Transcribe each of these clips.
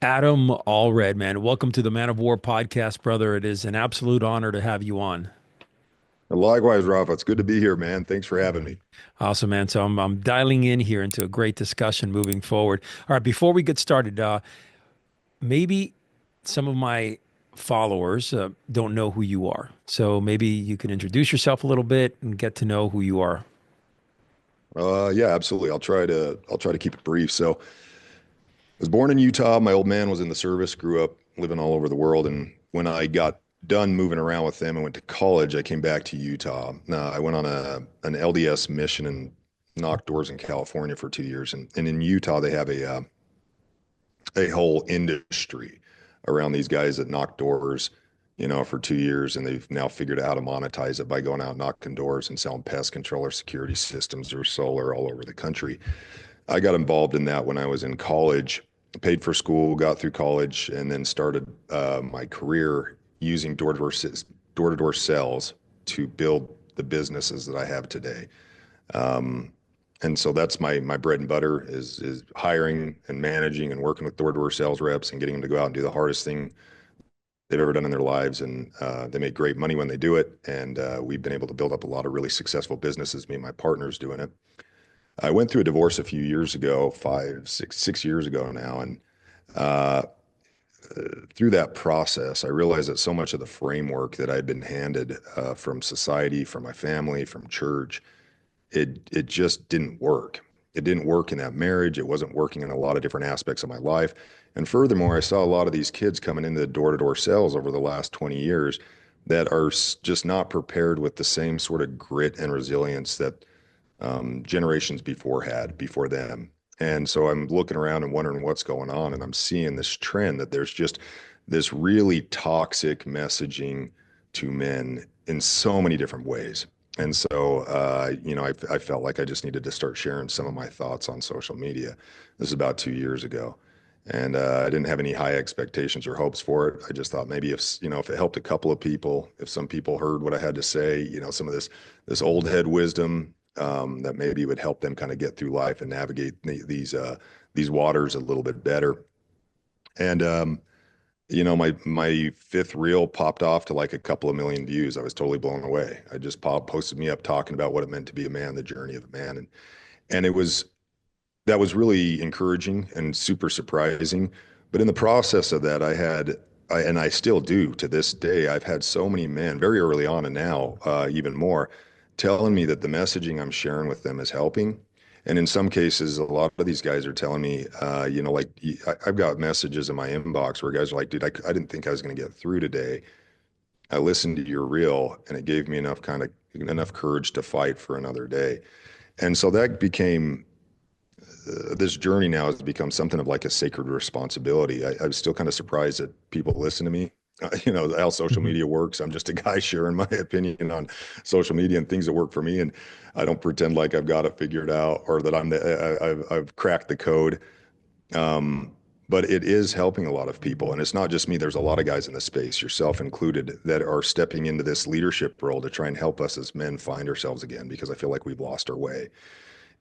Adam Allred, man. Welcome to the Man of War podcast, brother. It is an absolute honor to have you on. Likewise, Rafa. It's good to be here, man. Thanks for having me. Awesome, man. So I'm dialing in here into a great discussion moving forward. All right, before we get started, maybe some of my followers don't know who you are. So maybe you can introduce yourself a little bit and get to know who you are. Yeah, absolutely. I'll try to keep it brief. So, I was born in Utah. My old man was in the service. Grew up living all over the world, and when I got done moving around with them and went to college, I came back to Utah. I went on an LDS mission and knocked doors in California for 2 years, and in Utah they have a whole industry around these guys that knock doors, for 2 years, and they've now figured out how to monetize it by going out knocking doors and selling pest control or security systems or solar all over the country. I got involved in that when I was in college, paid for school, got through college, and then started my career using door-to-door sales to build the businesses that I have today. Um, and so that's my bread and butter is hiring and managing and working with door-to-door sales reps and getting them to go out and do the hardest thing they've ever done in their lives. And they make great money when they do it. And we've been able to build up a lot of really successful businesses, me and my partners doing it. I went through a divorce a few years ago, 6 years ago now. And uh, through that process, I realized that so much of the framework that I'd been handed from society, from my family, from church, it just didn't work. It didn't work in that marriage. It wasn't working in a lot of different aspects of my life. And furthermore, I saw a lot of these kids coming into the door-to-door sales over the last 20 years that are just not prepared with the same sort of grit and resilience that generations before them. And so I'm looking around and wondering what's going on, and I'm seeing this trend that there's just this really toxic messaging to men in so many different ways. And so, I felt like I just needed to start sharing some of my thoughts on social media. This is about 2 years ago. And I didn't have any high expectations or hopes for it. I just thought maybe if it helped a couple of people, if some people heard what I had to say, some of this old head wisdom, that maybe would help them kind of get through life and navigate these waters a little bit better. And my fifth reel popped off to like a couple of million views. I was totally blown away. I just posted me up talking about what it meant to be a man, the journey of a man, and that was really encouraging and super surprising. But in the process of that, and I still do to this day, I've had so many men very early on and now even more telling me that the messaging I'm sharing with them is helping. And in some cases, a lot of these guys are telling me, like I've got messages in my inbox where guys are like, dude, I didn't think I was going to get through today. I listened to your reel and it gave me enough courage to fight for another day. And so that became this journey now has become something of like a sacred responsibility. I'm still kind of surprised that people listen to me. How social Mhm. media works. I'm just a guy sharing my opinion on social media and things that work for me. And I don't pretend like I've got it figured out or that I've cracked the code. Um, but it is helping a lot of people. And it's not just me. There's a lot of guys in the space, yourself included, that are stepping into this leadership role to try and help us as men find ourselves again, because I feel like we've lost our way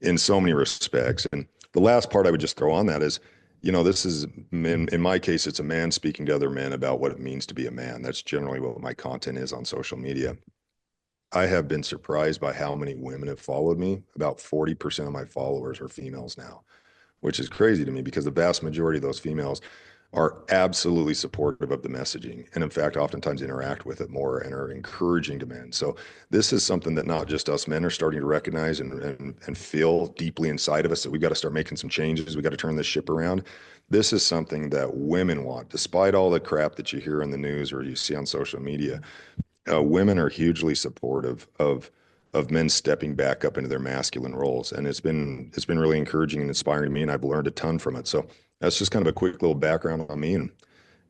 in so many respects. And the last part I would just throw on that is, this is in my case, it's a man speaking to other men about what it means to be a man. That's generally what my content is on social media. I have been surprised by how many women have followed me. About 40% of my followers are females now, which is crazy to me because the vast majority of those females are absolutely supportive of the messaging. And in fact, oftentimes interact with it more and are encouraging to men. So this is something that not just us men are starting to recognize and feel deeply inside of us that we've got to start making some changes. We got to turn this ship around. This is something that women want, despite all the crap that you hear in the news or you see on social media. Women are hugely supportive of men stepping back up into their masculine roles, and it's been really encouraging and inspiring to me, and I've learned a ton from it. So that's just kind of a quick little background on me and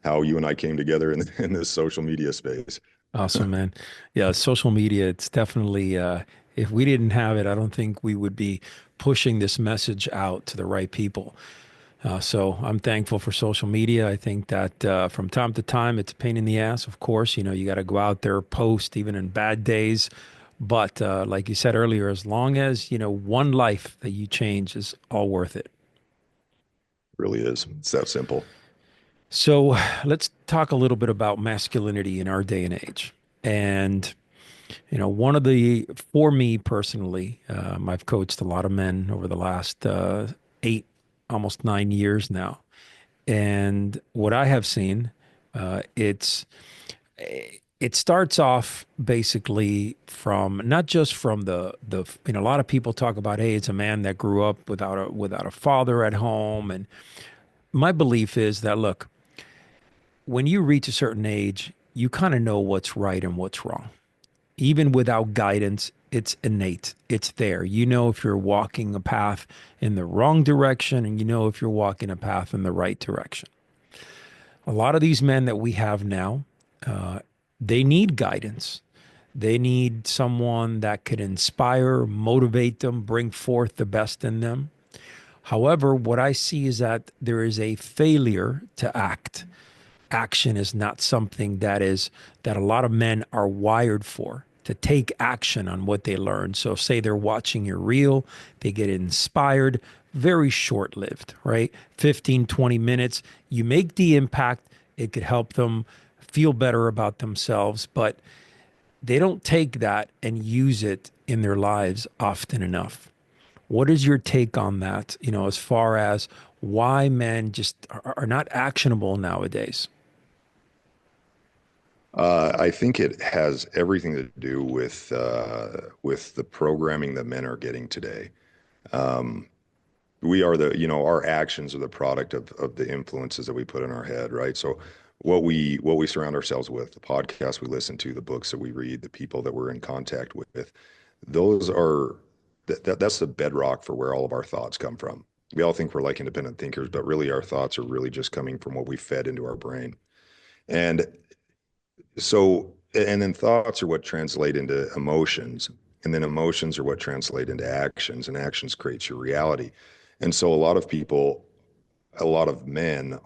how you and I came together in this social media space. Awesome, man. Yeah, social media, it's definitely, if we didn't have it, I don't think we would be pushing this message out to the right people. So I'm thankful for social media. I think that from time to time, it's a pain in the ass. Of course, you got to go out there, post even in bad days. But like you said earlier, as long as, one life that you change is all worth it. Really is. It's that simple. So let's talk a little bit about masculinity in our day and age. And, one of for me personally, I've coached a lot of men over the last 8, almost 9 years now. And what I have seen, it's it starts off basically from not just from a lot of people talk about, hey, it's a man that grew up without a father at home. And my belief is that, look, when you reach a certain age, you kind of know what's right and what's wrong. Even without guidance, it's innate. It's there. You know if you're walking a path in the wrong direction, and you know if you're walking a path in the right direction. A lot of these men that we have now, they need guidance. They need someone that could inspire, motivate them, bring forth the best in them. However, what I see is that there is a failure to act. Action is not something that a lot of men are wired for, to take action on what they learn. So say they're watching your reel, they get inspired, very short-lived, right? 15, 20 minutes, you make the impact, it could help them feel better about themselves, but they don't take that and use it in their lives often enough. What is your take on that, as far as why men just are not actionable nowadays? I think it has everything to do with the programming that men are getting today. Um, we are our actions are the product of the influences that we put in our head, right? So what we surround ourselves with, the podcasts we listen to, the books that we read, the people that we're in contact with, those are that's the bedrock for where all of our thoughts come from. We all think we're like independent thinkers, but really our thoughts are really just coming from what we fed into our brain. And and then thoughts are what translate into emotions, and then emotions are what translate into actions, and actions creates your reality. And so a lot of people, a lot of men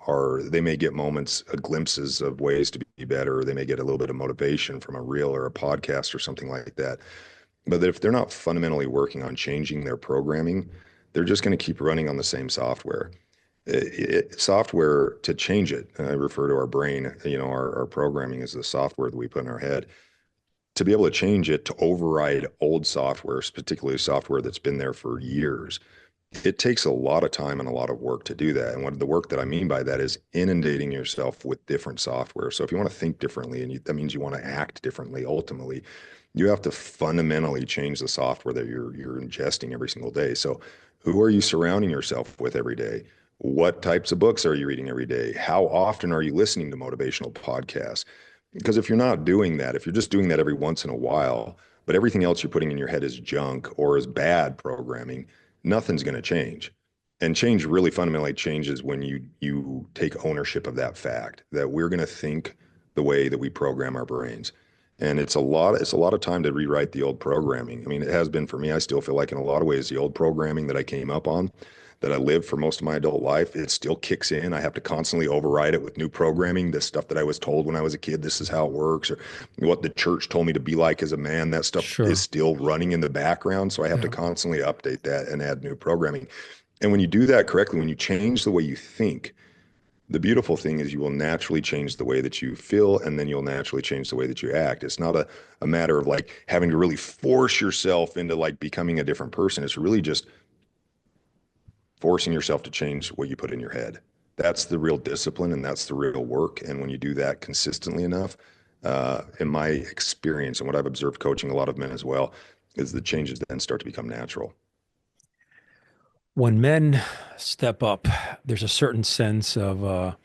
they may get moments, glimpses of ways to be better, or they may get a little bit of motivation from a reel or a podcast or something like that. But if they're not fundamentally working on changing their programming, they're just going to keep running on the same software. Software to change it. I refer to our brain, our programming is the software that we put in our head. To be able to change it, to override old software, particularly software that's been there for years, it takes a lot of time and a lot of work to do that. And what the work that I mean by that is inundating yourself with different software. So if you want to think differently, that means you want to act differently, ultimately, you have to fundamentally change the software that you're ingesting every single day. So who are you surrounding yourself with every day? What types of books are you reading every day? How often are you listening to motivational podcasts? Because if you're not doing that, if you're just doing that every once in a while, but everything else you're putting in your head is junk or is bad programming, nothing's going to change. And change really fundamentally changes when you take ownership of that fact that we're going to think the way that we program our brains. And it's a lot of time to rewrite the old programming. I mean, it has been for me. I still feel like in a lot of ways the old programming that I came up on, that I lived for most of my adult life, it still kicks in. I have to constantly override it with new programming. The stuff that I was told when I was a kid, this is how it works, or what the church told me to be like as a man, that stuff is Sure. still running in the background. So I have to Yeah. constantly update that and add new programming. And when you do that correctly, when you change the way you think, the beautiful thing is you will naturally change the way that you feel, and then you'll naturally change the way that you act. It's not a matter of like having to really force yourself into like becoming a different person. It's really just forcing yourself to change what you put in your head. That's the real discipline and that's the real work. And when you do that consistently enough, in my experience and what I've observed coaching a lot of men as well, is the changes then start to become natural. When men step up, there's a certain sense of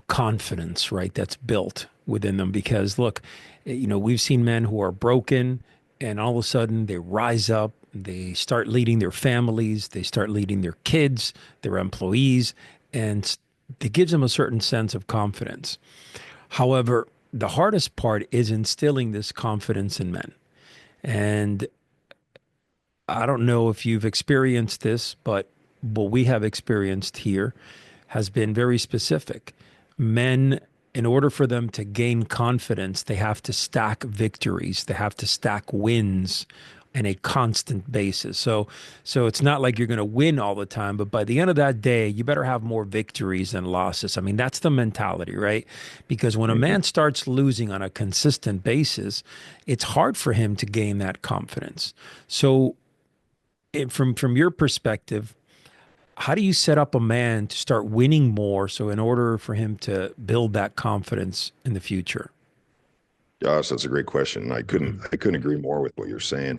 confidence, right? That's built within them because look, we've seen men who are broken and all of a sudden they rise up, they start leading their families, they start leading their kids, their employees, and it gives them a certain sense of confidence. However, the hardest part is instilling this confidence in men. And I don't know if you've experienced this, but what we have experienced here has been very specific. Men, in order for them to gain confidence, they have to stack victories, they have to stack wins and a constant basis. So it's not like you're going to win all the time, but by the end of that day, you better have more victories than losses. I mean, that's the mentality, right? Because when a Mhm. man starts losing on a consistent basis, it's hard for him to gain that confidence. So, from your perspective, how do you set up a man to start winning more so in order for him to build that confidence in the future? Gosh, that's a great question. I couldn't agree more with what you're saying.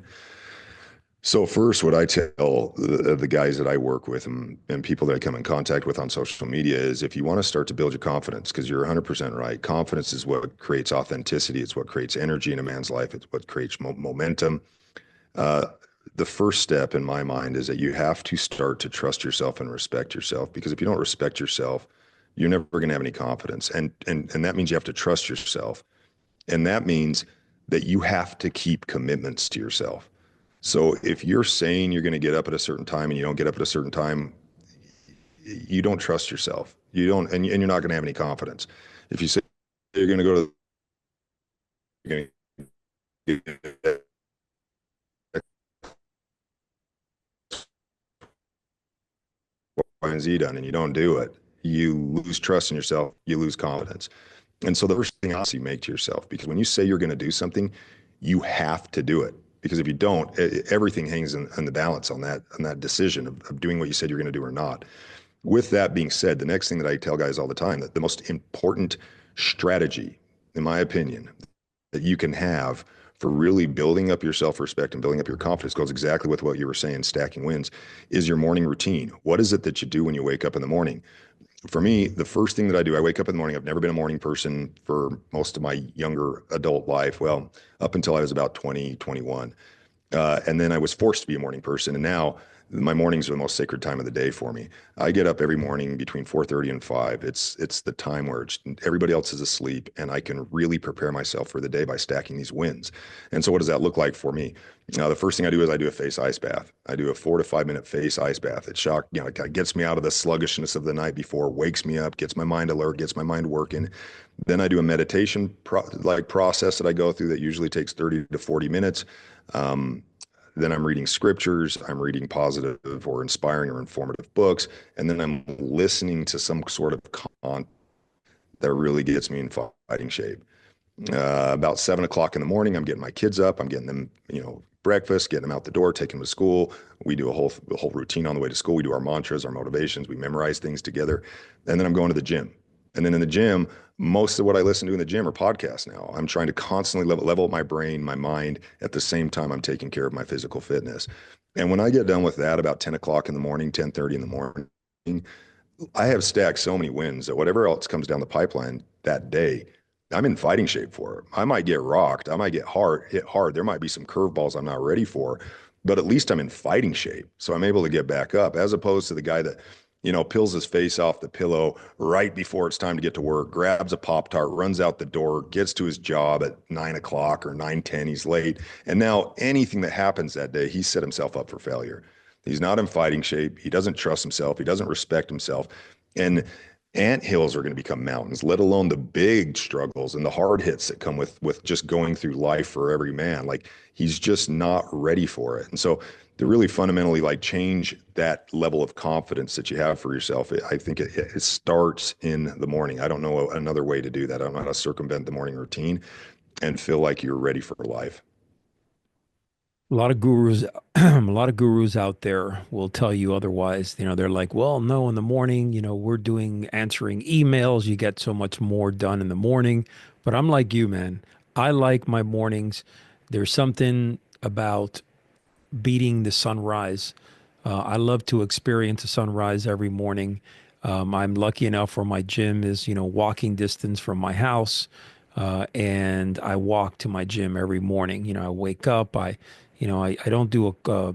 So first, what I tell the guys that I work with and people that I come in contact with on social media is if you want to start to build your confidence, because you're 100% right, confidence is what creates authenticity. It's what creates energy in a man's life. It's what creates momentum. Uh, the first step in my mind is that you have to start to trust yourself and respect yourself, because if you don't respect yourself, you're never going to have any confidence. And that means you have to trust yourself. And that means that you have to keep commitments to yourself. So if you're saying you're going to get up at a certain time and you don't get up at a certain time, you don't trust yourself. You don't, and you're not going to have any confidence. If you say you're going to go to, you're going to get Y and Z done and you don't do it, you lose trust in yourself. You lose confidence. And so the first thing I see make to yourself, because when you say you're going to do something, you have to do it. Because if you don't, everything hangs in the balance on that decision of doing what you said you're going to do or not. With that being said, the next thing that I tell guys all the time, that the most important strategy, in my opinion, that you can have for really building up your self-respect and building up your confidence goes exactly with what you were saying, stacking wins, is your morning routine. What is it that you do when you wake up in the morning? For me, the first thing that I do, I wake up in the morning. I've never been a morning person for most of my younger adult life. Well, up until I was about 20, 21. And then I was forced to be a morning person. And now my mornings are the most sacred time of the day for me. I get up every morning between 4:30 and 5. It's the time where everybody else is asleep and I can really prepare myself for the day by stacking these wins. And so what does that look like for me? Now, the first thing I do is I do a face ice bath. I do a 4 to 5 minute face ice bath. It gets me out of the sluggishness of the night before, wakes me up, gets my mind alert, gets my mind working. Then I do a meditation process that I go through that usually takes 30 to 40 minutes. Um, then I'm reading scriptures, I'm reading positive or inspiring or informative books, and then I'm listening to some sort of content that really gets me in fighting shape. About 7 o'clock in the morning, I'm getting my kids up, I'm getting them, breakfast, getting them out the door, taking them to school. We do a whole routine on the way to school. We do our mantras, our motivations, we memorize things together, and then I'm going to the gym. And then in the gym, most of what I listen to in the gym are podcasts now. I'm trying to constantly level up my brain, my mind, at the same time I'm taking care of my physical fitness. And when I get done with that, about 10 o'clock in the morning, 10:30 in the morning, I have stacked so many wins that whatever else comes down the pipeline that day, I'm in fighting shape for it. I might get rocked. I might hit hard. There might be some curveballs I'm not ready for, but at least I'm in fighting shape. So I'm able to get back up as opposed to the guy that, peels his face off the pillow right before it's time to get to work, grabs a Pop Tart, runs out the door, gets to his job at 9 o'clock or 9:10. He's late. And now anything that happens that day, he's set himself up for failure. He's not in fighting shape. He doesn't trust himself. He doesn't respect himself. And ant hills are going to become mountains, let alone the big struggles and the hard hits that come with just going through life for every man. Like he's just not ready for it. And so to really fundamentally like change that level of confidence that you have for yourself, I think it starts in the morning. I don't know another way to do that. I don't know how to circumvent the morning routine and feel like you're ready for life. A lot of gurus, a lot of gurus out there will tell you otherwise. They're like, well, no, in the morning, we're doing answering emails. You get so much more done in the morning. But I'm like you, man. I like my mornings. There's something about beating the sunrise. I love to experience a sunrise every morning. I'm lucky enough where my gym is, walking distance from my house. And I walk to my gym every morning. I wake up, I don't do a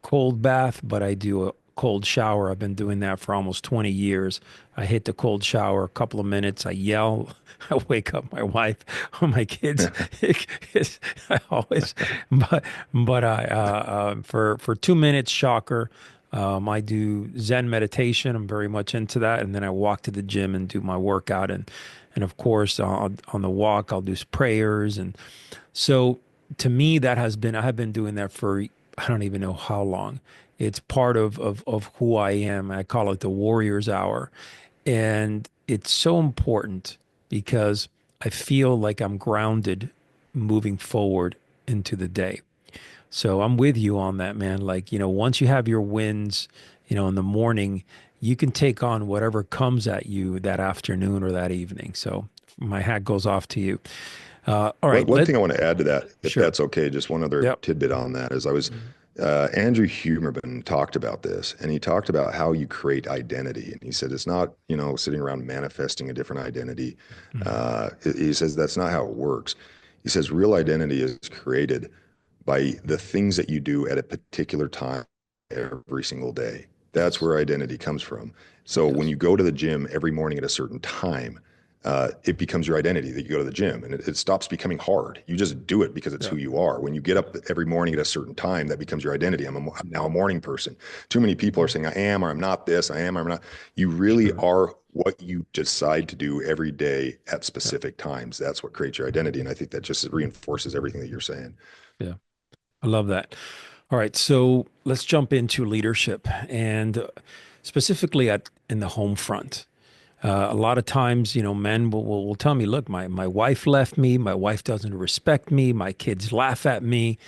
cold bath, but I do a cold shower. I've been doing that for almost 20 years. I hit the cold shower a couple of minutes. I yell. I wake up my wife or my kids. I always, but for 2 minutes, shocker. I do Zen meditation. I'm very much into that, and then I walk to the gym and do my workout. And of course, on the walk, I'll do prayers. And so to me, that has been, I have been doing that for, I don't even know how long. It's part of who I am. I call it the warrior's hour. And it's so important because I feel like I'm grounded moving forward into the day. So I'm with you on that, man. Like, once you have your wins, in the morning, you can take on whatever comes at you that afternoon or that evening. So my hat goes off to you. All right, One thing I want to add to that, if sure. that's okay, just one other Yep. tidbit on that is Mhm. Andrew Huberman talked about this, and he talked about how you create identity. And he said it's not, sitting around manifesting a different identity. Mhm. He says that's not how it works. He says real identity is created by the things that you do at a particular time every single day. That's Yes. where identity comes from. So when Yes. you go to the gym every morning at a certain time, it becomes your identity that you go to the gym, and it stops becoming hard. You just do it because it's Yeah. who you are. When you get up every morning at a certain time, that becomes your identity. I'm now a morning person. Too many people are saying I am or I'm not this, I am or I'm not. You really Sure. are what you decide to do every day at Yeah. specific times. That's what creates your identity. And I think that just reinforces everything that you're saying. Yeah. I love that. All right, so let's jump into leadership and specifically in the home front. A lot of times, men will tell me, look, my wife left me, my wife doesn't respect me, my kids laugh at me.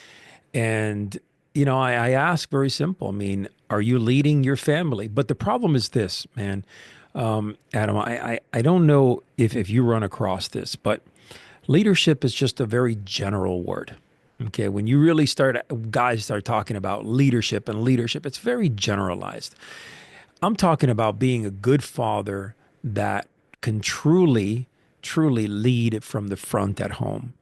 And, I ask very simple, I mean, are you leading your family? But the problem is this, man, Adam, I don't know if you run across this, but leadership is just a very general word. Okay, when you really guys start talking about leadership, it's very generalized. I'm talking about being a good father that can truly lead from the front at home.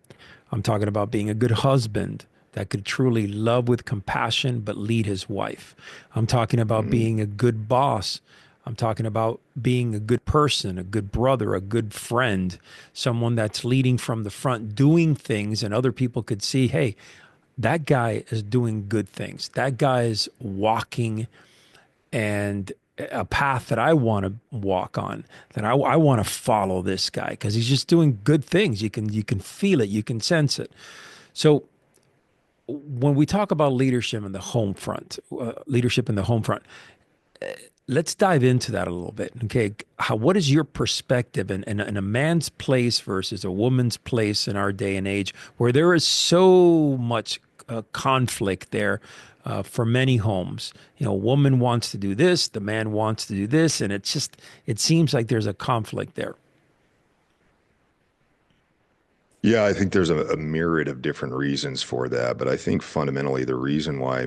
I'm talking about being a good husband that could truly love with compassion but lead his wife. I'm talking about Mhm. being a good boss. I'm talking about being a good person, a good brother, a good friend, someone that's leading from the front, doing things, and other people could see, hey, that guy is doing good things. That guy is walking and a path that I want to walk on, that I want to follow this guy because he's just doing good things. You can feel it, you can sense it. So when we talk about leadership in the home front, let's dive into that a little bit. Okay, what is your perspective in a man's place versus a woman's place in our day and age, where there is so much conflict there for many homes? Woman wants to do this, the man wants to do this, and it seems like there's a conflict there. Yeah, I think there's a myriad of different reasons for that, but I think fundamentally the reason why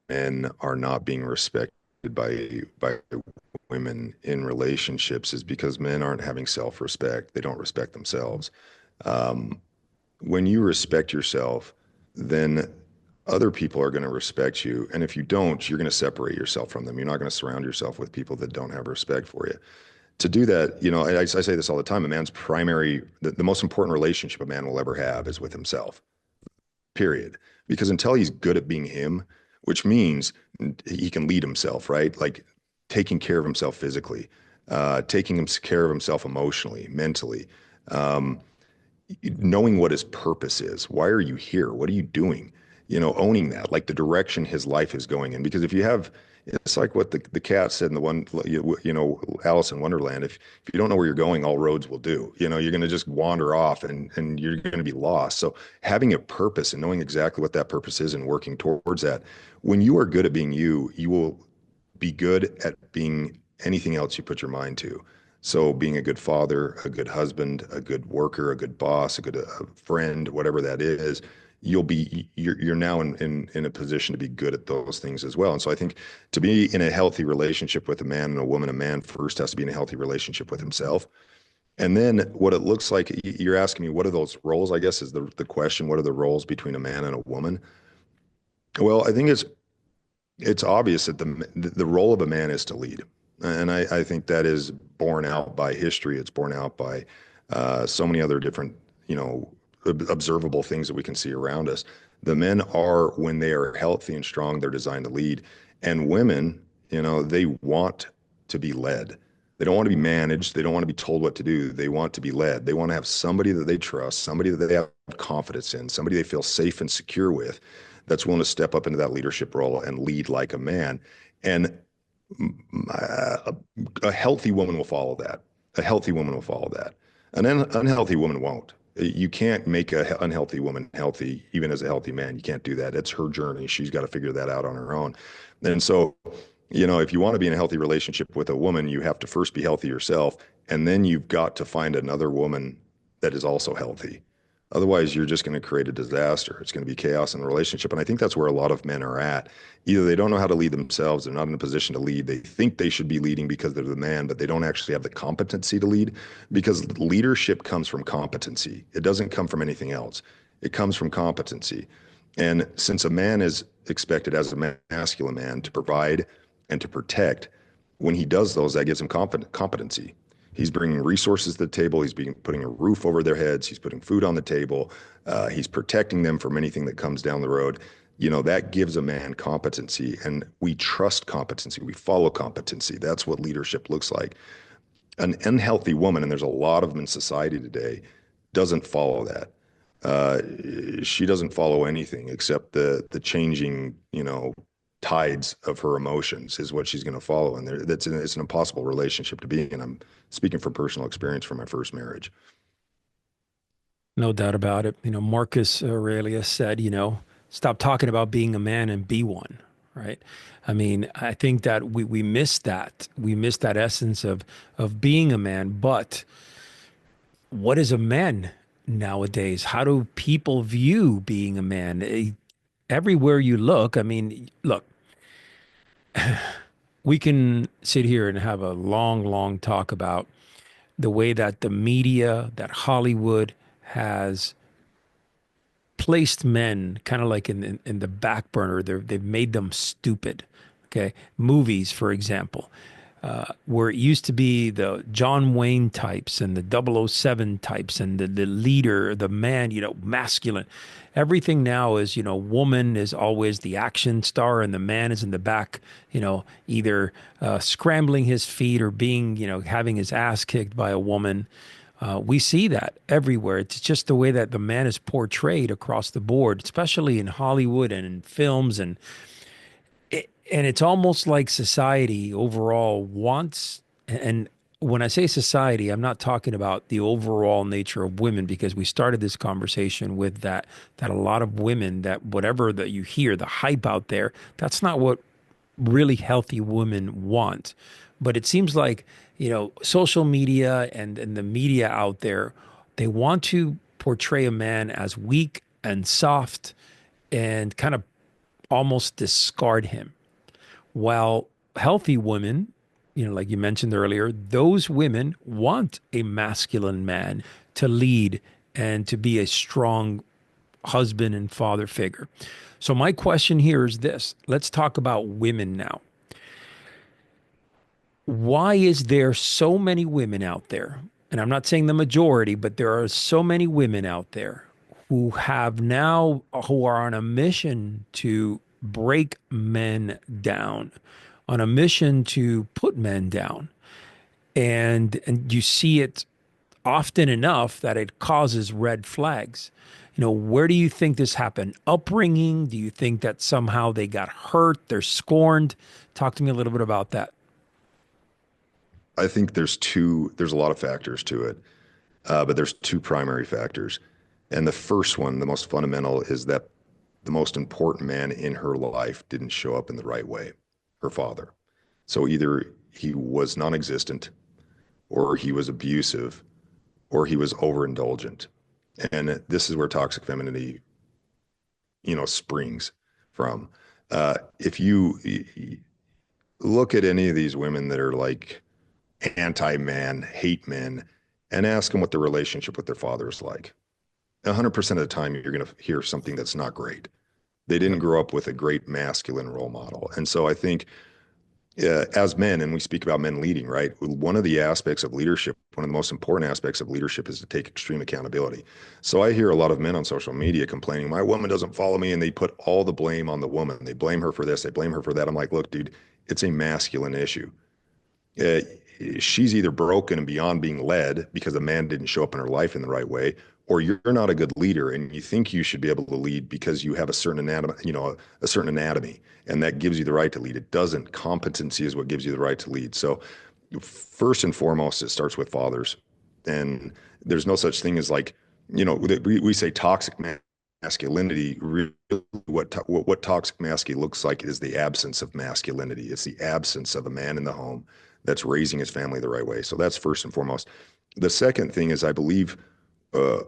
men are not being respected by women in relationships is because men aren't having self-respect. They don't respect themselves. Um, when you respect yourself, then other people are going to respect you, and if you don't, you're going to separate yourself from them. You're not going to surround yourself with people that don't have respect for you. To do that, I say this all the time, the most important relationship a man will ever have is with himself, period. Because until he's good at being him, which means he can lead himself, right? Like taking care of himself physically, taking care of himself emotionally, mentally, um, knowing what his purpose is. Why are you here? What are you doing? Owning that, like the direction his life is going in. Because if you have, it's like what the cat said in the one, Alice in Wonderland. If you don't know where you're going, all roads will do. You're going to just wander off and you're going to be lost. So having a purpose and knowing exactly what that purpose is and working towards that, when you are good at being you, you will be good at being anything else you put your mind to. So being a good father, a good husband, a good worker, a good boss, a good friend, whatever that is, you're now in a position to be good at those things as well. And so I think to be in a healthy relationship with a man first has to be in a healthy relationship with himself. And then what it looks like, you're asking me, what are those roles? I guess is the question. What are the roles between a man and a woman? Well, I think it's obvious that the role of a man is to lead, and I think that is borne out by history. It's borne out by so many other different, observable things that we can see around us. The men are, when they are healthy and strong, they're designed to lead, and women, they want to be led. They don't want to be managed. They don't want to be told what to do. They want to be led. They want to have somebody that they trust, somebody that they have confidence in, somebody they feel safe and secure with, that's willing to step up into that leadership role and lead like a man. And a, a healthy woman will follow that. A healthy woman will follow that. An unhealthy woman won't. You can't make an unhealthy woman healthy, even as a healthy man. You can't do that. It's her journey. She's got to figure that out on her own. And so, if you want to be in a healthy relationship with a woman, you have to first be healthy yourself, and then you've got to find another woman that is also healthy. Otherwise, you're just going to create a disaster. It's going to be chaos in the relationship. And I think that's where a lot of men are at. Either they don't know how to lead themselves, they're not in a position to lead. They think they should be leading because they're the man, but they don't actually have the competency to lead, because leadership comes from competency. It doesn't come from anything else. It comes from competency. And since a man is expected as a masculine man to provide and to protect, when he does those, that gives him competency. He's bringing resources to the table. He's putting a roof over their heads. He's putting food on the table. He's protecting them from anything that comes down the road. That gives a man competency, and we trust competency. We follow competency. That's what leadership looks like. An unhealthy woman, and there's a lot of them in society today, doesn't follow that. She doesn't follow anything except the changing, tides of her emotions is what she's going to follow. And it's an impossible relationship to be in. I'm speaking from personal experience from my first marriage. No doubt about it. Marcus Aurelius said, stop talking about being a man and be one, right? I mean, I think that we miss that. We miss that essence of being a man. But what is a man nowadays? How do people view being a man? Everywhere you look, I mean, look, we can sit here and have a long, long talk about the way that the media, that Hollywood has placed men kind of like in the back burner. They've made them stupid. Okay, movies, for example, where it used to be the John Wayne types and the 007 types and the leader, the man, masculine. Everything now is, woman is always the action star and the man is in the back, either scrambling his feet or being, having his ass kicked by a woman. We see that everywhere. It's just the way that the man is portrayed across the board, especially in Hollywood and in films. And it's almost like society overall wants, and when I say society, I'm not talking about the overall nature of women, because we started this conversation with that a lot of women, that whatever that you hear, the hype out there, that's not what really healthy women want. But it seems like, social media and the media out there, they want to portray a man as weak and soft and kind of almost discard him. While healthy women, like you mentioned earlier, those women want a masculine man to lead and to be a strong husband and father figure. So my question here is this. Let's talk about women now. Why is there so many women out there? And I'm not saying the majority, but there are so many women out there who are on a mission to break men down, on a mission to put men down. And you see it often enough that it causes red flags. Where do you think this happened? Upbringing? Do you think that somehow they got hurt? They're scorned? Talk to me a little bit about that. I think there's a lot of factors to it, but there's two primary factors. And the first one, the most fundamental, is that the most important man in her life didn't show up in the right way, her father. So either he was non-existent, or he was abusive, or he was overindulgent. And this is where toxic femininity, springs from. If you look at any of these women that are like anti-man, hate men, and ask them what their relationship with their father is like, 100% of the time you're going to hear something that's not great. They didn't Yep. grow up with a great masculine role model. And so I think as men, and we speak about men leading, right? One of the aspects of leadership, one of the most important aspects of leadership, is to take extreme accountability. So I hear a lot of men on social media complaining, my woman doesn't follow me, and they put all the blame on the woman. They blame her for this, they blame her for that. I'm like, look, dude, it's a masculine issue. Uh, she's either broken and beyond being led because a man didn't show up in her life in the right way, or you're not a good leader and you think you should be able to lead because you have a certain anatomy, a certain anatomy, and that gives you the right to lead. It doesn't. Competency is what gives you the right to lead. So first and foremost, it starts with fathers. And there's no such thing as like, we say toxic masculinity. Really, what toxic masculinity looks like is the absence of masculinity. It's the absence of a man in the home that's raising his family the right way. So that's first and foremost. The second thing is I believe uh,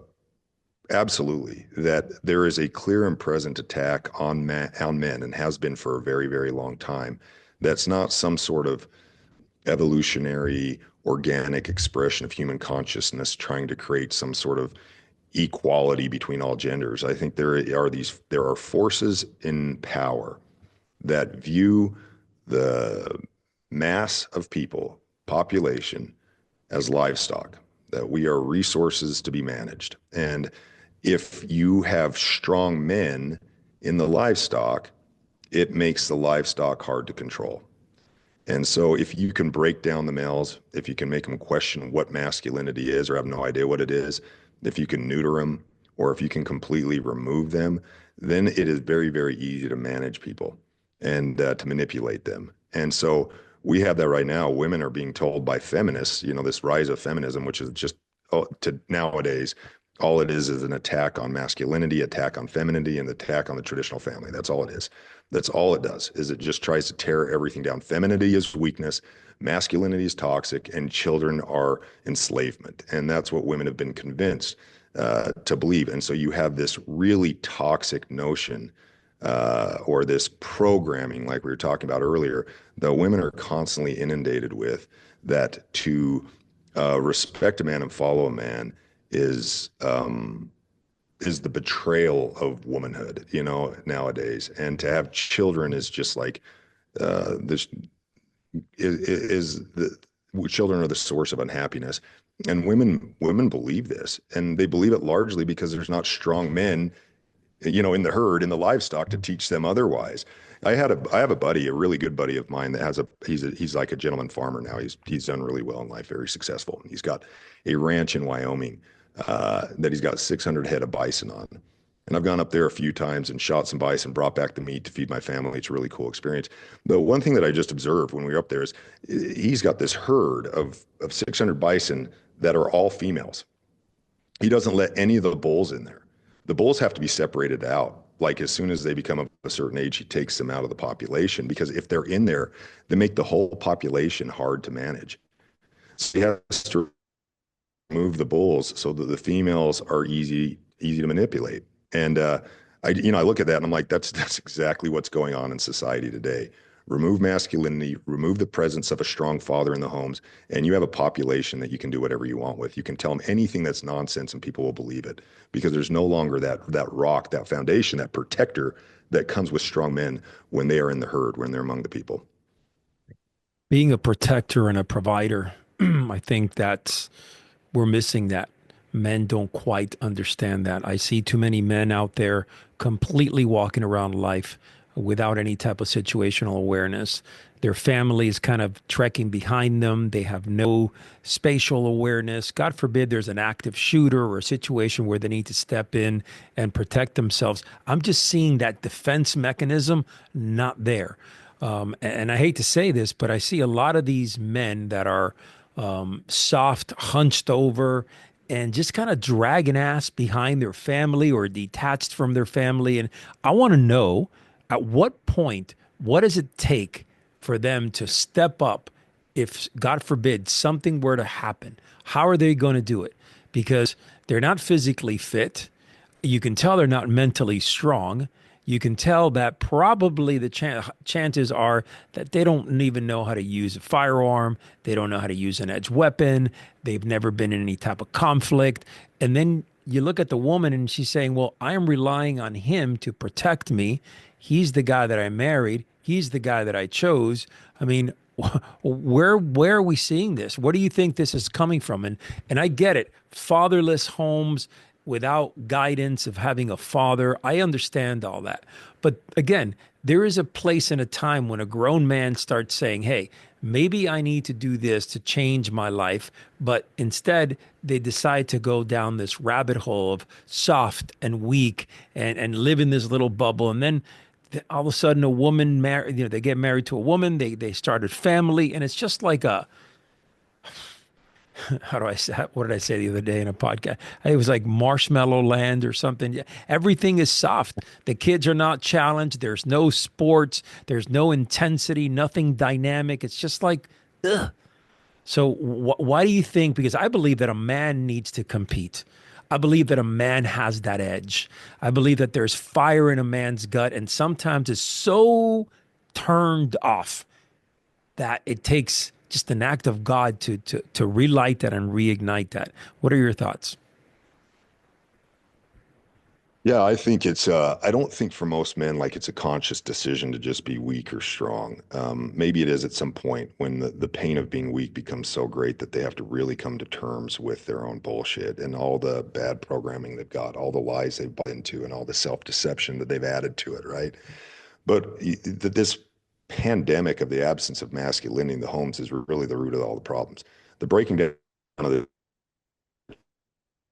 absolutely that there is a clear and present attack on men and has been for a very, very long time. That's not some sort of evolutionary, organic expression of human consciousness trying to create some sort of equality between all genders. I think there are forces in power that view the mass of people, population, as livestock, that we are resources to be managed. And if you have strong men in the livestock, it makes the livestock hard to control. And so if you can break down the males, if you can make them question what masculinity is or have no idea what it is, if you can neuter them or if you can completely remove them, then it is very, very easy to manage people and to manipulate them. And so we have that right now. Women are being told by feminists, this rise of feminism, which is just to nowadays, all it is an attack on masculinity, attack on femininity, and attack on the traditional family. That's all it is. That's all it does, is it just tries to tear everything down. Femininity is weakness, masculinity is toxic, and children are enslavement. And that's what women have been convinced to believe. And so you have this really toxic notion or this programming, like we were talking about earlier, that women are constantly inundated with, that to respect a man and follow a man is the betrayal of womanhood, nowadays. And to have children is just like this is the children are the source of unhappiness. And women believe this, and they believe it largely because there's not strong men, in the herd, in the livestock, to teach them otherwise. I have a buddy, a really good buddy of mine that he's like a gentleman farmer now. He's done really well in life, very successful. He's got a ranch in Wyoming that he's got 600 head of bison on. And I've gone up there a few times and shot some bison, brought back the meat to feed my family. It's a really cool experience. The one thing that I just observed when we were up there is he's got this herd of 600 bison that are all females. He doesn't let any of the bulls in there. The bulls have to be separated out. Like as soon as they become of a certain age, he takes them out of the population, because if they're in there, they make the whole population hard to manage. So he has to remove the bulls so that the females are easy to manipulate. And I look at that and I'm like, that's exactly what's going on in society today. Remove masculinity, remove the presence of a strong father in the homes, and you have a population that you can do whatever you want with. You can tell them anything that's nonsense and people will believe it, because there's no longer that rock, that foundation, that protector that comes with strong men when they are in the herd, when they're among the people. Being a protector and a provider, I think that's we're missing that. Men don't quite understand that. I see too many men out there completely walking around life without any type of situational awareness. Their family is kind of trekking behind them. They have no spatial awareness. God forbid there's an active shooter or a situation where they need to step in and protect themselves. I'm just seeing that defense mechanism not there. And I hate to say this, but I see a lot of these men that are soft, hunched over, and just kind of dragging ass behind their family or detached from their family. And I want to know, at what point, what does it take for them to step up if, God forbid, something were to happen? How are they going to do it? Because they're not physically fit. You can tell they're not mentally strong. You can tell that probably the chances are that they don't even know how to use a firearm. They don't know how to use an edge weapon. They've never been in any type of conflict. And then you look at the woman and she's saying, well, I am relying on him to protect me. He's the guy that I married. He's the guy that I chose. I mean, where are we seeing this? Where do you think this is coming from? And I get it. Fatherless homes, without guidance of having a father. I understand all that. But again, there is a place and a time when a grown man starts saying, hey, maybe I need to do this to change my life. But instead, they decide to go down this rabbit hole of soft and weak and live in this little bubble. And then all of a sudden, a woman married, they get married to a woman, they started family. And it's just like a, how do I say, what did I say the other day in a podcast? It was like marshmallow land or something. Yeah, everything is soft. The kids are not challenged. There's no sports. There's no intensity, nothing dynamic. It's just like, ugh. So why do you think? Because I believe that a man needs to compete. I believe that a man has that edge. I believe that there's fire in a man's gut, and sometimes it's so turned off that it takes just an act of God to relight that and reignite that. What are your thoughts? Yeah, I think I don't think for most men, like it's a conscious decision to just be weak or strong. Maybe it is at some point when the pain of being weak becomes so great that they have to really come to terms with their own bullshit and all the bad programming they've got, all the lies they've bought into, and all the self-deception that they've added to it, right? But this pandemic of the absence of masculinity in the homes is really the root of all the problems. The breaking down of the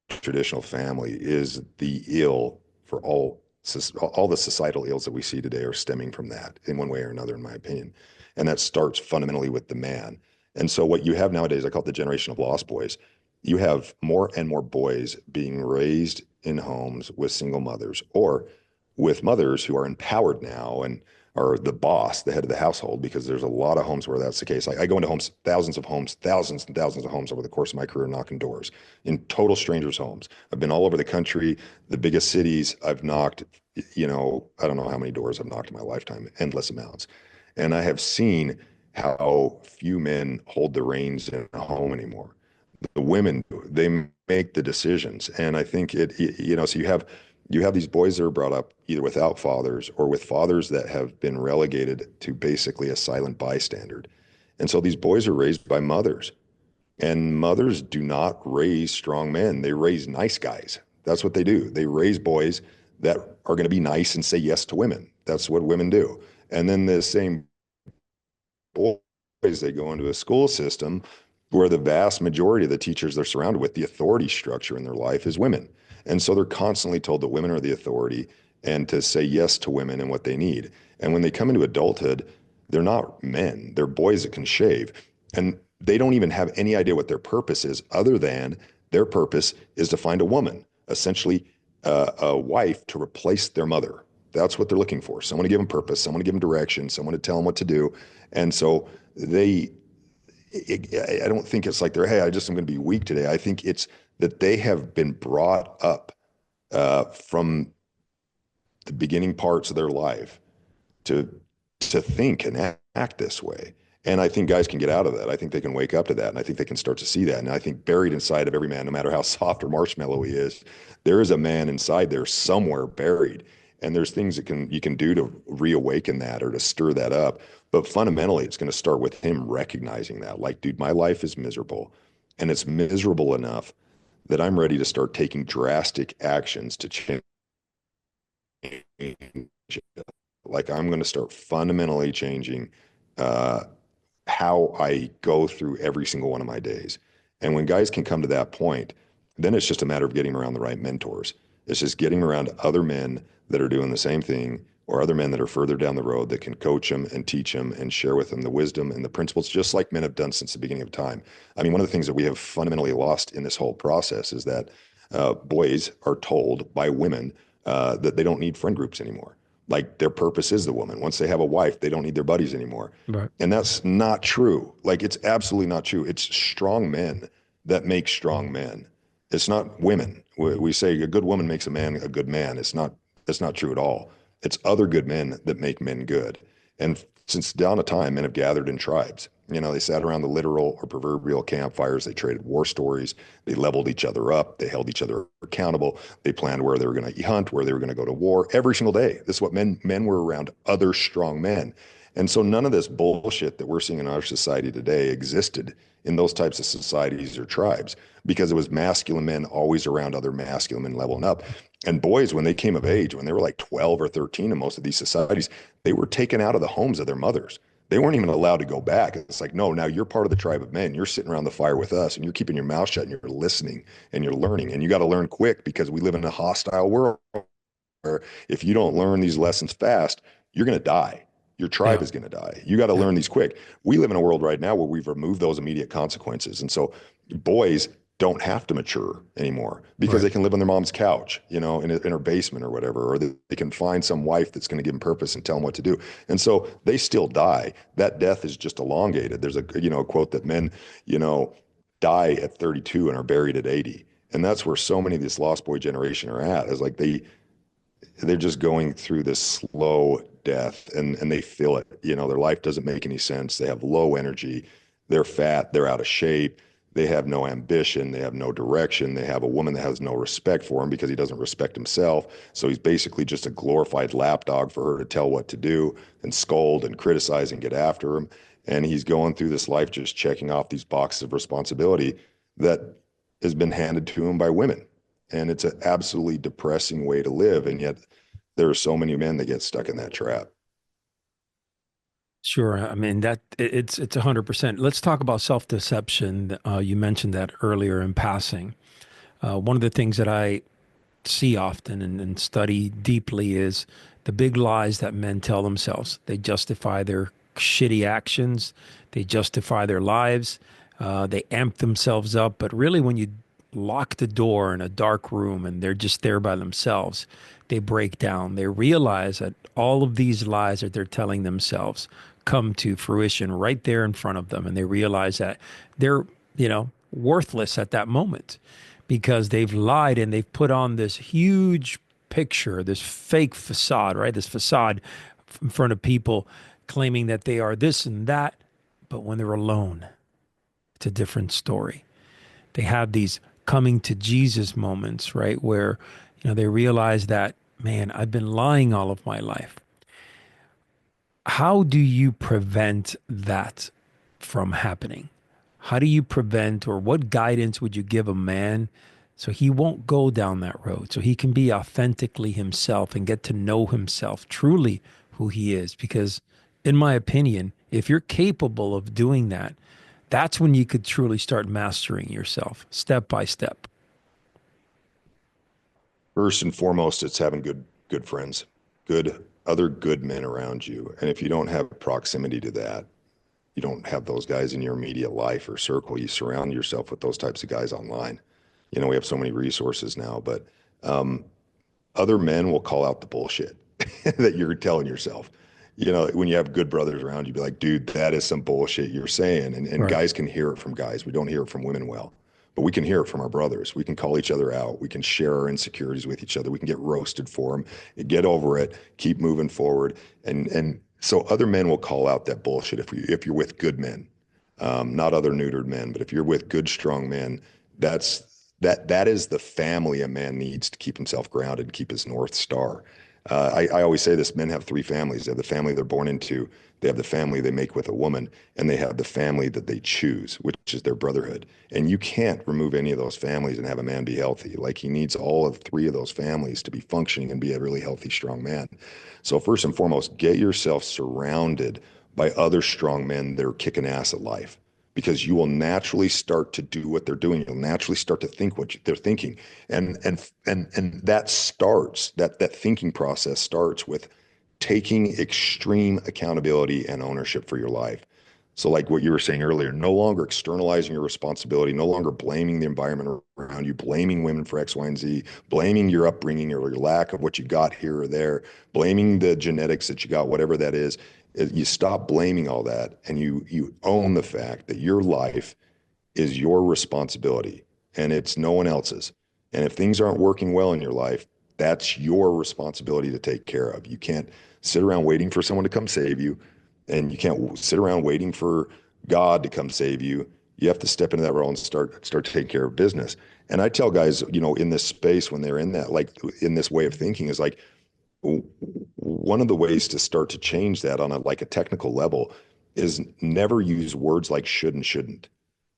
traditional family is the ill for all the societal ills that we see today are stemming from that in one way or another, in my opinion. And that starts fundamentally with the man. And so what you have nowadays, I call it the generation of lost boys. You have more and more boys being raised in homes with single mothers or with mothers who are empowered now and are the boss, the head of the household, because there's a lot of homes where that's the case. I go into homes, thousands of homes, thousands and thousands of homes over the course of my career, knocking doors in total strangers' homes. I've been all over the country, the biggest cities. I've knocked, I don't know how many doors I've knocked in my lifetime, endless amounts. And I have seen how few men hold the reins in a home anymore. The women, they make the decisions. And I think so you have these boys that are brought up either without fathers or with fathers that have been relegated to basically a silent bystander. And so these boys are raised by mothers, and mothers do not raise strong men. They raise nice guys. That's what they do. They raise boys that are going to be nice and say yes to women. That's what women do. And then the same boys, they go into a school system where the vast majority of the teachers they're surrounded with, the authority structure in their life is women. And so they're constantly told that women are the authority and to say yes to women and what they need. And when they come into adulthood, they're not men, they're boys that can shave. And they don't even have any idea what their purpose is, other than their purpose is to find a woman, essentially a wife to replace their mother. That's what they're looking for. Someone to give them purpose, someone to give them direction, someone to tell them what to do. And so I don't think it's like they're, hey, I'm going to be weak today. I think it's that they have been brought up from the beginning parts of their life to think and act this way. And I think guys can get out of that. I think they can wake up to that, and I think they can start to see that. And I think buried inside of every man, no matter how soft or marshmallow he is, there is a man inside there somewhere buried. And there's things that you can do to reawaken that or to stir that up. But fundamentally, it's going to start with him recognizing that. Like, dude, my life is miserable, and it's miserable enough that I'm ready to start taking drastic actions to change it. Like, I'm going to start fundamentally changing how I go through every single one of my days. And when guys can come to that point, then it's just a matter of getting around the right mentors. It's just getting around other men that are doing the same thing, or other men that are further down the road that can coach them and teach them and share with them the wisdom and the principles, just like men have done since the beginning of time. I mean, one of the things that we have fundamentally lost in this whole process is that boys are told by women that they don't need friend groups anymore. Like, their purpose is the woman. Once they have a wife, they don't need their buddies anymore. Right. And that's not true. Like, it's absolutely not true. It's strong men that make strong men. It's not women. We say a good woman makes a man a good man. That's not true at all. It's other good men that make men good. And since dawn of time, men have gathered in tribes. They sat around the literal or proverbial campfires. They traded war stories. They leveled each other up. They held each other accountable. They planned where they were going to hunt, where they were going to go to war every single day. This is what men were around other strong men. And so none of this bullshit that we're seeing in our society today existed in those types of societies or tribes because it was masculine men always around other masculine men leveling up. And boys, when they came of age, when they were like 12 or 13 in most of these societies, they were taken out of the homes of their mothers. They weren't even allowed to go back. It's like, no, now you're part of the tribe of men. You're sitting around the fire with us and you're keeping your mouth shut and you're listening and you're learning. And you got to learn quick because we live in a hostile world where if you don't learn these lessons fast, you're going to die. Your tribe Yeah. is going to die. You got to Yeah. learn these quick. We live in a world right now where we've removed those immediate consequences. And so boys don't have to mature anymore because Right. they can live on their mom's couch, in her basement or whatever, or they can find some wife that's going to give them purpose and tell them what to do. And so they still die. That death is just elongated. There's a quote that men, you know, die at 32 and are buried at 80. And that's where so many of this lost boy generation are at, is like they're just going through this slow death and they feel it. Their life doesn't make any sense. They have low energy. They're fat. They're out of shape. They have no ambition. They have no direction. They have a woman that has no respect for him because he doesn't respect himself. So he's basically just a glorified lapdog for her to tell what to do and scold and criticize and get after him. And he's going through this life just checking off these boxes of responsibility that has been handed to him by women. And it's an absolutely depressing way to live. And yet there are so many men that get stuck in that trap. Sure. I mean it's 100%. Let's talk about self-deception. You mentioned that earlier in passing. One of the things that I see often and study deeply is the big lies that men tell themselves. They justify their shitty actions, they justify their lives, they amp themselves up. But really, when you lock the door in a dark room and they're just there by themselves, they break down. They realize that all of these lies that they're telling themselves come to fruition right there in front of them. And they realize that they're, worthless at that moment because they've lied and they've put on this huge picture, this fake facade, right? This facade in front of people claiming that they are this and that. But when they're alone, it's a different story. They have these coming to Jesus moments, right? Where, they realize that, man, I've been lying all of my life. How do you prevent that from happening? How do you prevent, or what guidance would you give a man so he won't go down that road, so he can be authentically himself and get to know himself truly who he is? Because, in my opinion, if you're capable of doing that, that's when you could truly start mastering yourself step by step. First and foremost, it's having good friends, other good men around you. And if you don't have proximity to that, you don't have those guys in your immediate life or circle, you surround yourself with those types of guys online. We have so many resources now, but um, other men will call out the bullshit that you're telling yourself. When you have good brothers around, you'd be like, dude, that is some bullshit you're saying. And Right. guys can hear it from guys. We don't hear it from women well, but we can hear it from our brothers. We can call each other out. We can share our insecurities with each other. We can get roasted for them, get over it, keep moving forward. And so other men will call out that bullshit if you're with good men, not other neutered men, but if you're with good, strong men, that's that is the family a man needs to keep himself grounded, keep his North Star. I always say this: men have three families. They have the family they're born into, they have the family they make with a woman, and they have the family that they choose, which is their brotherhood. And you can't remove any of those families and have a man be healthy. Like, he needs all of three of those families to be functioning and be a really healthy, strong man. So first and foremost, get yourself surrounded by other strong men that are kicking ass at life, because you will naturally start to do what they're doing. You'll naturally start to think what they're thinking. And that thinking process starts with taking extreme accountability and ownership for your life. So like what you were saying earlier, no longer externalizing your responsibility, no longer blaming the environment around you, blaming women for X, Y, and Z, blaming your upbringing or your lack of what you got here or there, blaming the genetics that you got, whatever that is. You stop blaming all that and you own the fact that your life is your responsibility and it's no one else's. And if things aren't working well in your life, that's your responsibility to take care of. You can't sit around waiting for someone to come save you, and you can't sit around waiting for God to come save you. You have to step into that role and start taking care of business. And I tell guys, in this space when they're in that, like in this way of thinking, is like, one of the ways to start to change that on a like a technical level is never use words like should and shouldn't.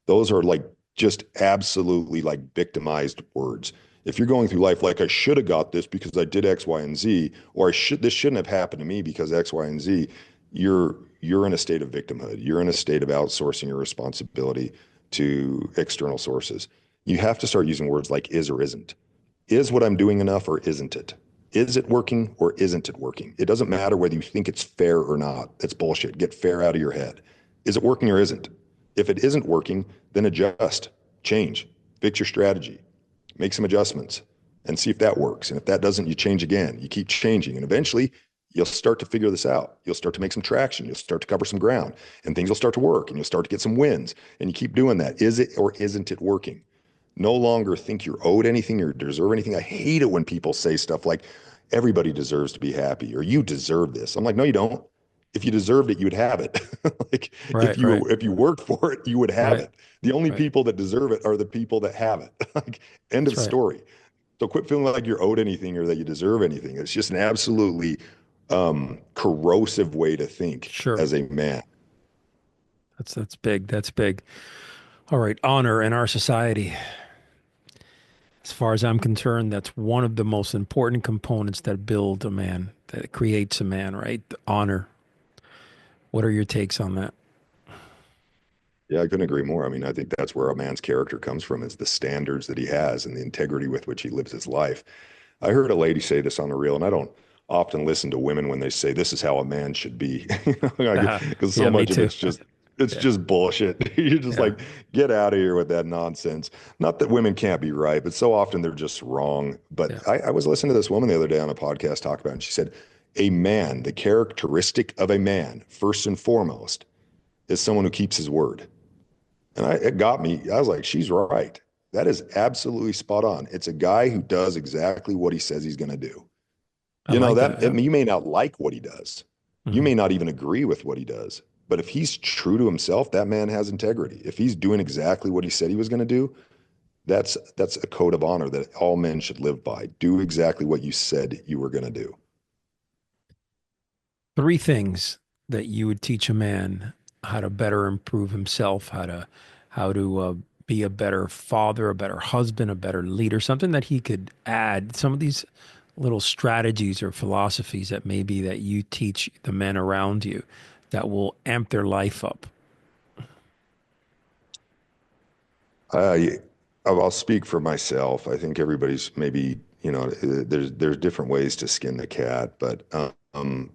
Those are like just absolutely like victimized words. If you're going through life like I should have got this because I did X, Y, and Z, or I should this shouldn't have happened to me because X, Y, and Z, you're in a state of victimhood. You're in a state of outsourcing your responsibility to external sources. You have to start using words like is or isn't. Is what I'm doing enough or isn't it? Is it working or isn't it working? It doesn't matter whether you think it's fair or not. That's bullshit. Get fair out of your head. Is it working or isn't? If it isn't working, then adjust, change, fix your strategy, make some adjustments, and see if that works. And if that doesn't, you change again. You keep changing. And eventually, you'll start to figure this out. You'll start to make some traction. You'll start to cover some ground, and things will start to work, and you'll start to get some wins. And you keep doing that. Is it or isn't it working? No longer think you're owed anything or deserve anything. I hate it when people say stuff like, everybody deserves to be happy or you deserve this. I'm like, no, you don't. If you deserved it, you'd have it. Like Right, right, if you worked for it, you would have right, it. The only right. people that deserve it are the people that have it. Like end That's of right. story. So quit feeling like you're owed anything or that you deserve anything. It's just an absolutely corrosive way to think Sure. as a man. That's big. That's big. All right. Honor in our society. As far as I'm concerned, that's one of the most important components that build a man, that creates a man, right? The honor. What are your takes on that? Yeah, I couldn't agree more. I mean, I think that's where a man's character comes from is the standards that he has and the integrity with which he lives his life. I heard a lady say this on the reel, and I don't often listen to women when they say this is how a man should be, because so Yeah, me much of too. it's Yeah, just bullshit. You're just yeah, like, get out of here with that nonsense. Not that women can't be right, but so often they're just wrong. But yeah. I was listening to this woman the other day on a podcast talk about it, and she said, a man, the characteristic of a man, first and foremost, is someone who keeps his word. And it got me. I was like, she's right. That is absolutely spot on. It's a guy who does exactly what he says he's going to do. I You know, like that. Yeah. you may not like what he does. You Mhm. may not even agree with what he does. But if he's true to himself, that man has integrity. If he's doing exactly what he said he was going to do, that's a code of honor that all men should live by. Do exactly what you said you were going to do. Three things that you would teach a man how to better improve himself, how to be a better father, a better husband, a better leader, something that he could add, some of these little strategies or philosophies that maybe that you teach the men around you that will amp their life up. I I'll speak for myself. I think everybody's maybe, there's different ways to skin the cat, but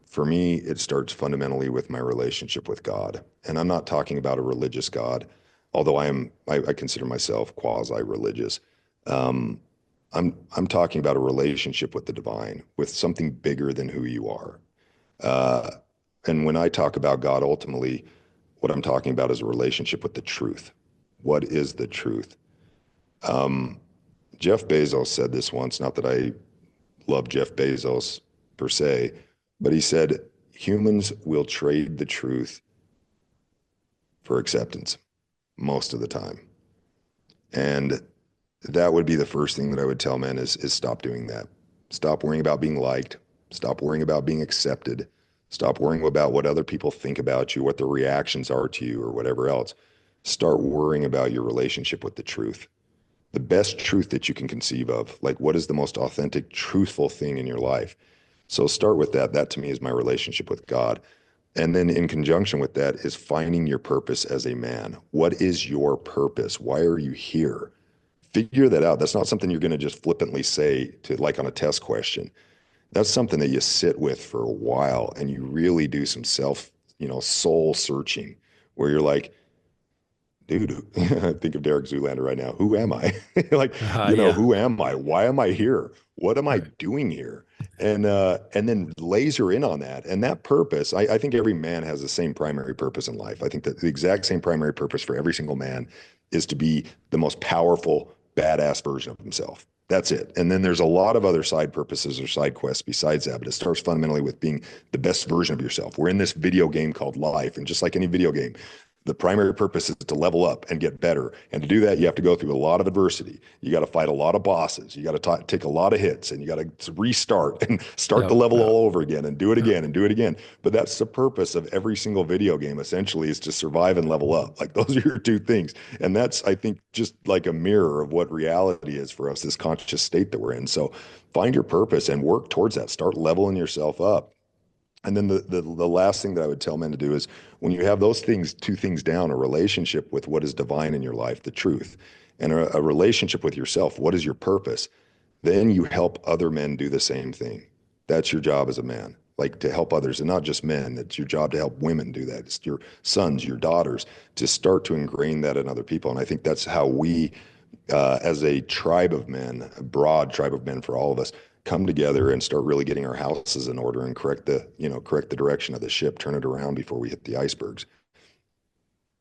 for me, it starts fundamentally with my relationship with God. And I'm not talking about a religious God, although I consider myself quasi-religious. Um, I'm talking about a relationship with the divine, with something bigger than who you are. Uh, and when I talk about God, ultimately, what I'm talking about is a relationship with the truth. What is the truth? Um, Jeff Bezos said this once, not that I love Jeff Bezos per se, but he said, humans will trade the truth for acceptance most of the time. And that would be the first thing that I would tell men is stop doing that. Stop worrying about being liked. Stop worrying about being accepted. Stop worrying about what other people think about you, what their reactions are to you, or whatever else. Start worrying about your relationship with the truth, the best truth that you can conceive of. Like, what is the most authentic, truthful thing in your life? So start with that. That to me is my relationship with God. And then in conjunction with that is finding your purpose as a man. What is your purpose? Why are you here? Figure that out. That's not something you're going to just flippantly say to like on a test question. That's something that you sit with for a while and you really do some soul searching where you're like, dude, I think of Derek Zoolander right now. Who am I? Like, Yeah, who am I? Why am I here? What am I right. doing here? And then laser in on that. And that purpose, I think every man has the same primary purpose in life. I think that the exact same primary purpose for every single man is to be the most powerful, badass version of himself. That's it. And then there's a lot of other side purposes or side quests besides that, but it starts fundamentally with being the best version of yourself. We're in this video game called life, and just like any video game, The primary purpose is to level up and get better. And to do that, you have to go through a lot of adversity. You got to fight a lot of bosses. You got to take a lot of hits, and you got to restart and start the Yep. level Yep. all over again and do it Yep. again and do it again. But that's the purpose of every single video game, essentially, is to survive and level up. Like those are your two things. And that's, I think, just like a mirror of what reality is for us, this conscious state that we're in. So find your purpose and work towards that. Start leveling yourself up. And then the last thing that I would tell men to do is when you have those things, two things down, a relationship with what is divine in your life, the truth, and a relationship with yourself, what is your purpose? Then you help other men do the same thing. That's your job as a man, like to help others, and not just men. It's your job to help women do that. It's your sons, your daughters, to start to ingrain that in other people. And I think that's how we, as a tribe of men, a broad tribe of men for all of us, come together and start really getting our houses in order and correct the direction of the ship, turn it around before we hit the icebergs.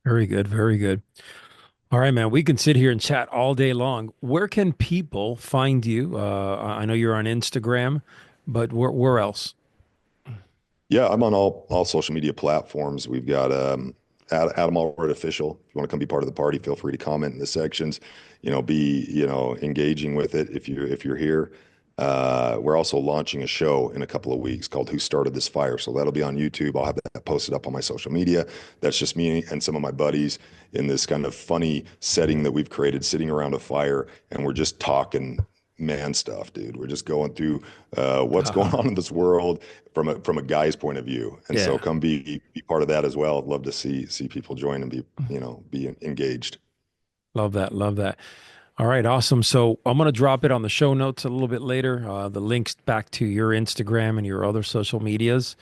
Very good. Very good. All right, man. We can sit here and chat all day long. Where can people find you? I know you're on Instagram, but where else? Yeah, I'm on all social media platforms. We've got Adam Allred official. If you want to come be part of the party, feel free to comment in the sections. Be engaging with it if you're here. We're also launching a show in a couple of weeks called "Who Started This Fire?" So that'll be on YouTube. I'll have that posted up on my social media. That's just me and some of my buddies in this kind of funny setting that we've created, sitting around a fire, and we're just talking man stuff, dude. We're just going through what's going on in this world from a guy's point of view. And so Yeah. come be part of that as well. I'd love to see people join and be engaged. Love that. Love that. All right, awesome. So I'm going to drop it on the show notes a little bit later, the links back to your Instagram and your other social medias.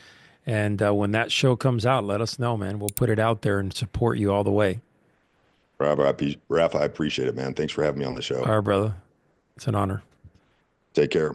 And when that show comes out, let us know, man. We'll put it out there and support you all the way. Rafa, I appreciate it, man. Thanks for having me on the show. All right, brother. It's an honor. Take care.